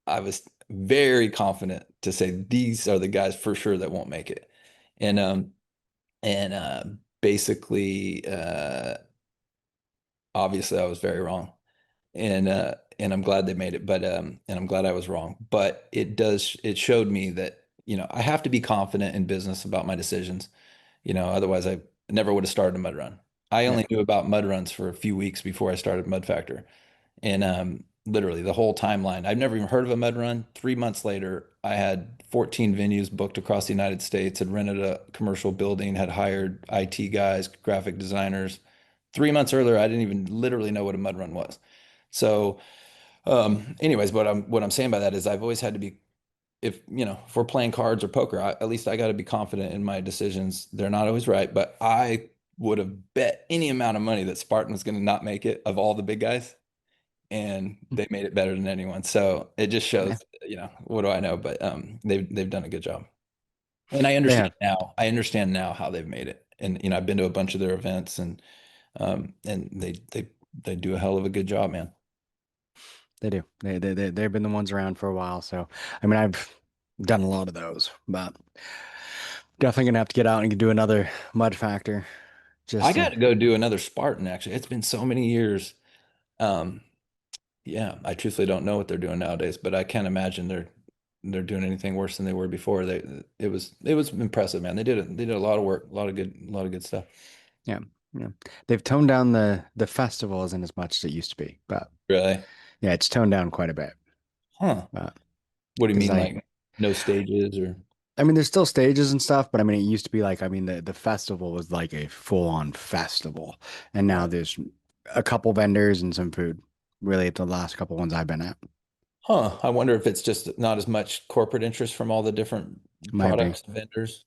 I was very confident to say these are the guys for sure that won't make it. And and basically obviously I was very wrong. And I'm glad they made it, but and I'm glad I was wrong. But it showed me that, I have to be confident in business about my decisions. Otherwise I never would have started a mud run. I Yeah. only knew about mud runs for a few weeks before I started Mud Factor. And literally the whole timeline, I've never even heard of a mud run. 3 months later, I had 14 venues booked across the United States, had rented a commercial building, had hired IT guys, graphic designers. 3 months earlier, I didn't even literally know what a mud run was. So, anyways, what I'm saying by that is I've always had to be, if we're playing cards or poker, at least I got to be confident in my decisions. They're not always right, but I would have bet any amount of money that Spartan was going to not make it of all the big guys, and they made it better than anyone. So it just Yeah, shows, what do I know? But they've done a good job. And I they understand have. now. I understand now how they've made it. And I've been to a bunch of their events, and they do a hell of a good job, man. They do. They've been the ones around for a while. So, I mean, I've done a lot of those, but definitely gonna have to get out and do another mud factor I just got to, to go do another Spartan, actually. It's been so many years. Um, yeah, I truthfully don't know what they're doing nowadays, but I can't imagine they're doing anything worse than they were before. It was impressive, man. They did a lot of work, a lot of good stuff. yeah, yeah. They've toned down the festival isn't as much as it used to be, but Really? yeah, it's toned down quite a bit. Huh. But What do you because mean, like no stages or? I mean, there's still stages and stuff, but I mean, it used to be like, I mean, the festival was like a full-on festival, and now Right. there's a couple vendors and some food. Really, the last couple ones I've been at Huh. I wonder if it's just not as much corporate interest from all the different might be. products and vendors.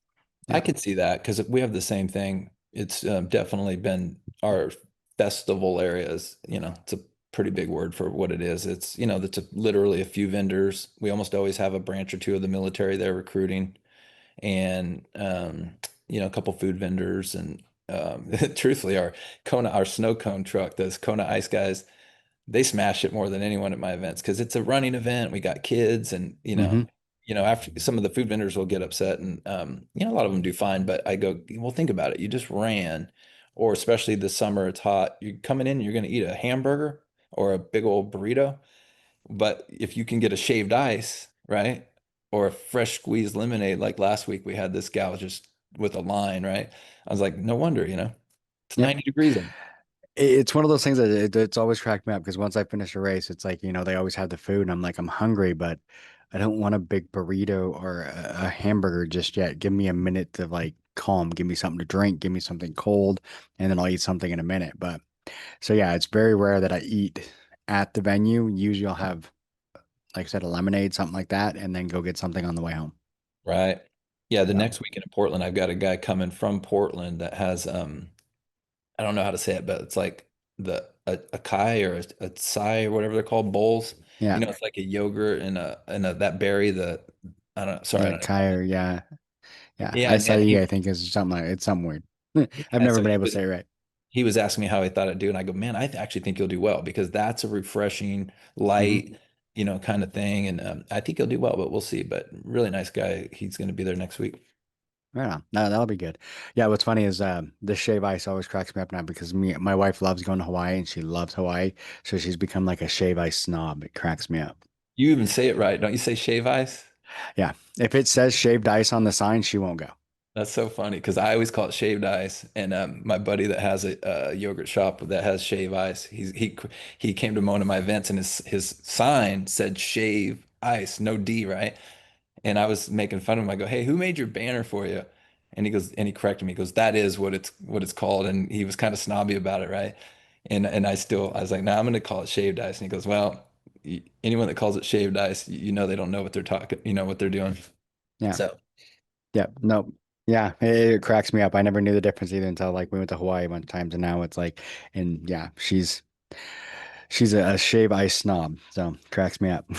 I Yeah. could see that because we have the same thing. It's definitely been our festival areas. It's a pretty big word for what it is. It's literally a few vendors. We almost always have a branch or two of the military there recruiting, and a couple food vendors, and truthfully, our snow cone truck, those Kona Ice guys, they smash it more than anyone at my events because it's a running event. We got kids, and Hmm. after some of the food vendors will get upset, and a lot of them do fine. But I go, well, think about it. You just ran, or especially this summer, it's hot. You're coming in, you're going to eat a hamburger or a big old burrito. But if you can get a shaved ice, right, or a fresh squeezed lemonade, like last week we had this gal just with a line, right? I was like, no wonder, it's Yep. 90 degrees in. It's one of those things that it's always cracked me up because once I finish a race, it's like, they always have the food, and I'm like, I'm hungry, but I don't want a big burrito or a hamburger just yet. Give me a minute to like calm, give me something to drink, give me something cold, and then I'll eat something in a minute. But so yeah, it's very rare that I eat at the venue. Usually I'll have, like I said, a lemonade, something like that, and then go get something on the way home. Right. Yeah, the So next weekend in Portland, I've got a guy coming from Portland that has I don't know how to say it, but it's like the a kai or a tsai or whatever they're called, bowls. yeah, It's like a yogurt and that berry, the I don't sorry, I yeah, don't know. Kaya, yeah, yeah. Yeah, I and say he I think is something like it's something weird. I've yeah, never so been he able to was say it right. he was asking me how he thought I'd do, and I go, man, actually think you'll do well because that's a refreshing, Hmm. light, kind of thing, and I think he'll do well, but we'll see. But really nice guy. He's going to be there next week. Right on. No, that'll be good. Yeah, what's funny is the shave ice always cracks me up now because my wife loves going to Hawaii and she loves Hawaii, so she's become like a shave ice snob. It cracks me up. You even say it right, don't you? Say shave ice. Yeah, if it says shaved ice on the sign, she won't go. That's so funny because I always call it shaved ice. And my buddy that has a yogurt shop that has shave ice, he came to one of my events and his sign said shave ice, no D, right? And I was making fun of him. I go, "Hey, who made your banner for you?" And he corrected me. He goes, "That is what it's called." And he was kind of snobby about it, right? And I was like, "No, I'm going to call it shaved ice." And he goes, "Well, anyone that calls it shaved ice, they don't know what they're talking, what they're doing." Yeah, So. yeah, no, yeah, it cracks me up. I never knew the difference either until like we went to Hawaii a bunch of times, and now it's like, and yeah, she's a shave ice snob, so cracks me up.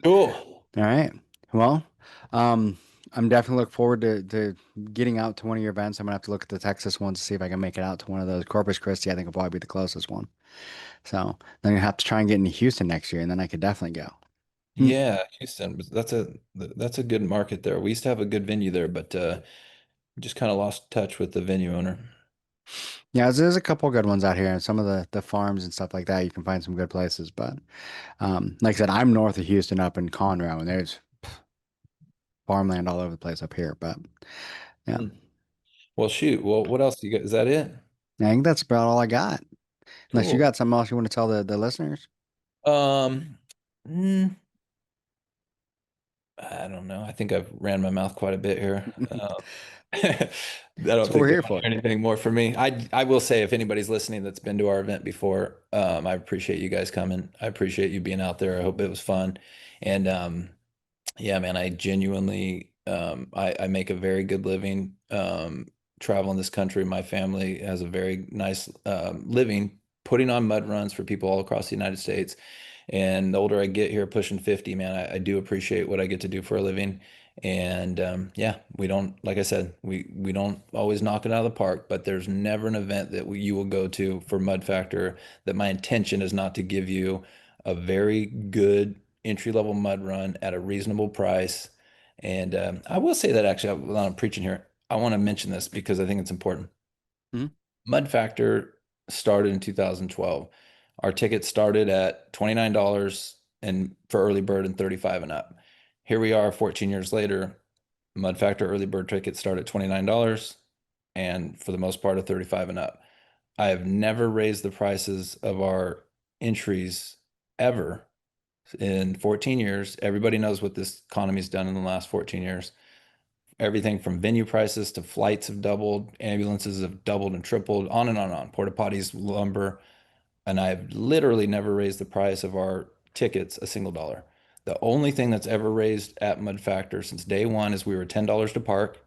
Cool. All right. Well, um, I'm definitely looking forward to getting out to one of your events. I'm gonna have to look at the Texas ones to see if I can make it out to one of those. Corpus Christi, I think will probably be the closest one. So then I have to try and get into Houston next year, and then I could definitely go. Mm. Yeah, Houston. That's a good market there. We used to have a good venue there, but just kind of lost touch with the venue owner. Yeah, there's a couple good ones out here, and some of the farms and stuff like that. You can find some good places, but like I said, I'm north of Houston, up in Conroe, and there's farmland all over the place up here. But yeah, Hmm. Well, shoot. Well, what else you got? Is that it? I think that's about all I got. Unless you Cool. got something else you want to tell the listeners. Um, mm, I don't know. I think I've ran my mouth quite a bit here. I That's don't what we're think they here want to for. hear anything more from me. I will say, if anybody's listening that's been to our event before, I appreciate you guys coming. I appreciate you being out there. I hope it was fun. And yeah, man, I genuinely, I make a very good living traveling this country. My family has a very nice living, putting on mud runs for people all across the United States. And the older I get here, pushing 50, man, I do appreciate what I get to do for a living. And yeah, we don't, like I said, we don't always knock it out of the park, but there's never an event that you will go to for Mud Factor that my intention is not to give you a very good entry level mud run at a reasonable price. And I will say that actually, while I'm preaching here, I want to mention this because I think it's important. Mhm. Mud Factor started in 2012. Our tickets started at $29 and for early bird and 35 and up. Here we are 14 years later. Mud Factor early bird tickets start at $29 and for the most part are 35 and up. I have never raised the prices of our entries ever in 14 years. Everybody knows what this economy's done in the last 14 years. Everything from venue prices to flights have doubled, ambulances have doubled and tripled, on and on and on. Porta potties, lumber, and I've literally never raised the price of our tickets a single dollar. The only thing that's ever raised at Mud Factor since day one is we were $10 to park.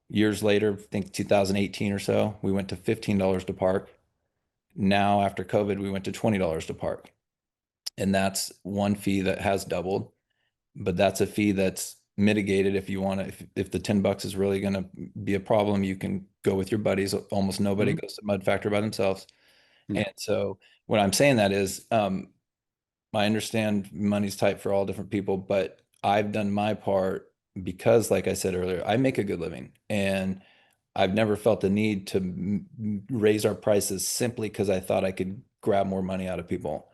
Years later, I think 2018 or so, we went to $15 to park. Now, after COVID, we went to $20 to park. And that's one fee that has doubled, but that's a fee that's mitigated if you want to, if the $10 is really going to be a problem, you can go with your buddies. Almost nobody Mhm. goes to Mud Factor by themselves. Yeah. And so what I'm saying that is, I understand money's tight for all different people, but I've done my part because, like I said earlier, I make a good living and I've never felt the need to raise our prices simply because I thought I could grab more money out of people.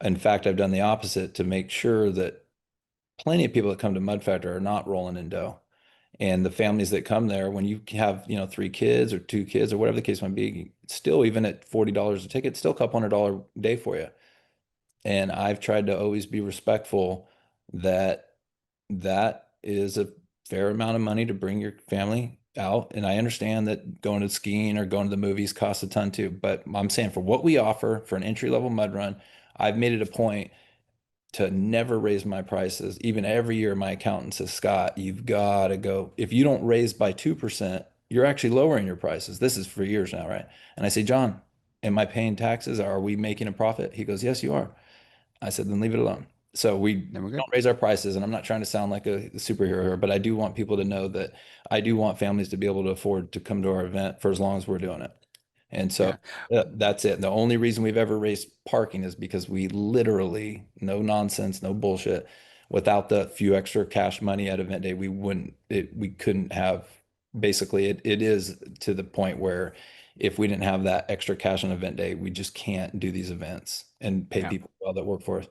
In fact, I've done the opposite to make sure that plenty of people that come to Mud Factor are not rolling in dough. And the families that come there, when you have, 3 kids or 2 kids or whatever the case might be, still even at $40 a ticket, still a couple $100 day for you. And I've tried to always be respectful that that is a fair amount of money to bring your family out. And I understand that going to skiing or going to the movies costs a ton too. But I'm saying for what we offer for an entry level mud run, I've made it a point to never raise my prices. Even every year, my accountant says, Scott, you've got to go. If you don't raise by 2%, you're actually lowering your prices. This is for years now, right? And I say, John, am I paying taxes? Are we making a profit? He goes, yes, you are. I said, then leave it alone. So we Then we're good. don't raise our prices. And I'm not trying to sound like a superhero here, but I do want people to know that I do want families to be able to afford to come to our event for as long as we're doing it. And so Yeah. that's it. The only reason we've ever raised parking is because we literally, no nonsense, no bullshit. Without the few extra cash money at event day, we couldn't have, basically, it is to the point where if we didn't have that extra cash on event day, we just can't do these events and pay Yeah. people well that work for us.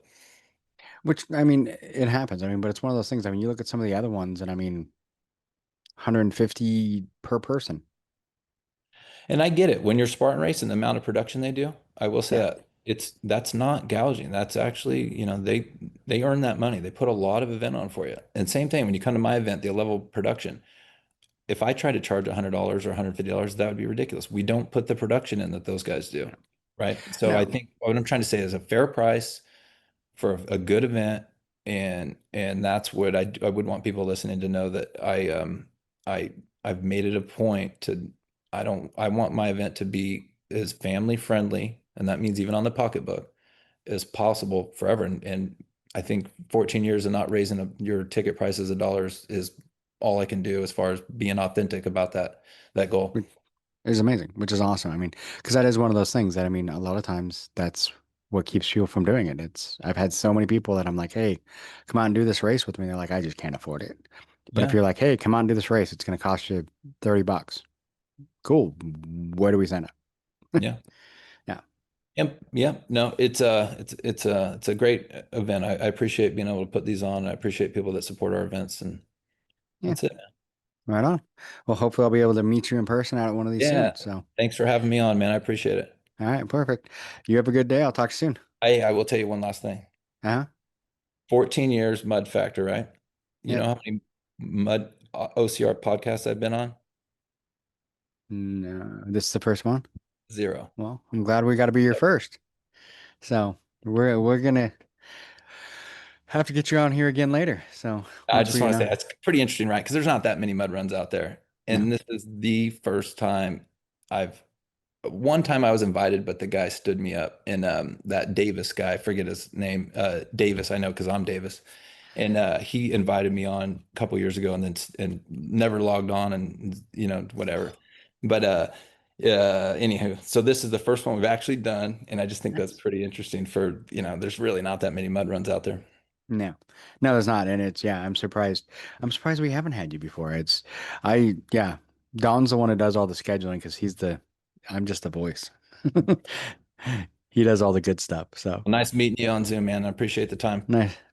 Which, I mean, it happens. I mean, but it's one of those things. I mean, you look at some of the other ones, and I mean, 150 per person. And I get it. When you're Spartan Race and the amount of production they do, I will say Yeah. that that's not gouging. That's actually, they earn that money. They put a lot of event on for you. And same thing when you come to my event, the level of production. If I try to charge $100 or $150, that would be ridiculous. We don't put the production in that those guys do, Yeah. right? So I No. think what I'm trying to say is a fair price for a good event, and that's what I would want people listening to know that I I've made it a point to I want my event to be as family friendly, and that means even on the pocketbook, as possible forever. And I think 14 years of not raising your ticket prices of dollars is all I can do as far as being authentic about that goal. Which is amazing, which is awesome. I mean, because that is one of those things that, I mean, a lot of times that's what keeps you from doing it. I've had so many people that I'm like, hey, come on and do this race with me. They're like, I just can't afford it. But if Yeah. you're like, hey, come on and do this race, it's going to cost you $30. Cool. Where do we sign up? Yeah. Yeah. Yep. Yeah. No, it's a great event. I appreciate being able to put these on. I appreciate people that support our events, and Yeah. that's it. Right on. Well, hopefully I'll be able to meet you in person out at one of these Yeah. soon. So, Thanks for having me on, man. I appreciate it. all right, perfect. You have a good day. I'll talk soon. I will tell you one last thing. Uh-huh. 14 years Mud Factor, right? You know Yep. how many Mud OCR podcasts I've been on? No, this is the first one. 0. Well, I'm glad we got to be your first. So we're gonna have to get you on here again later. So I once just we, want to say that's pretty interesting, right? Because there's not that many mud runs out there. no, And this is the first time I've one time I was invited, but the guy stood me up. And that Davis guy, I forget his name, Davis, I know because I'm Davis. And he invited me on a couple years ago, and then and never logged on, and whatever. But anywho, so this is the first one we've actually done, and I just think that's nice. pretty interesting for there's really not that many mud runs out there. No, no, there's not. And it's, yeah, I'm surprised. I'm surprised we haven't had you before. Yeah, Don's the one who does all the scheduling because I'm just the voice. He does all the good stuff. So Well, nice meeting you on Zoom, man. I appreciate the time.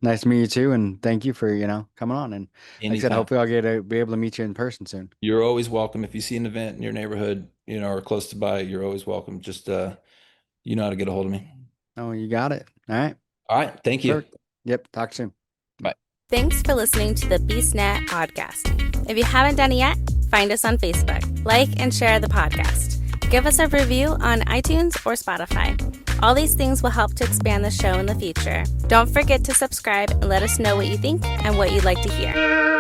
nice to meet you too. And thank you for, coming on. And like I said, Anytime. hopefully I'll get to be able to meet you in person soon. You're always welcome. If you see an event in your neighborhood, or close to by, you're always welcome. Just you know how to get a hold of me. Oh, you got it. All right. All right. Thank you. Perfect. Yep. Talk soon. Bye. Thanks for listening to the BeastNet podcast. If you haven't done it yet, find us on Facebook, like and share the podcast. Give us a review on iTunes or Spotify. All these things will help to expand the show in the future. Don't forget to subscribe and let us know what you think and what you'd like to hear.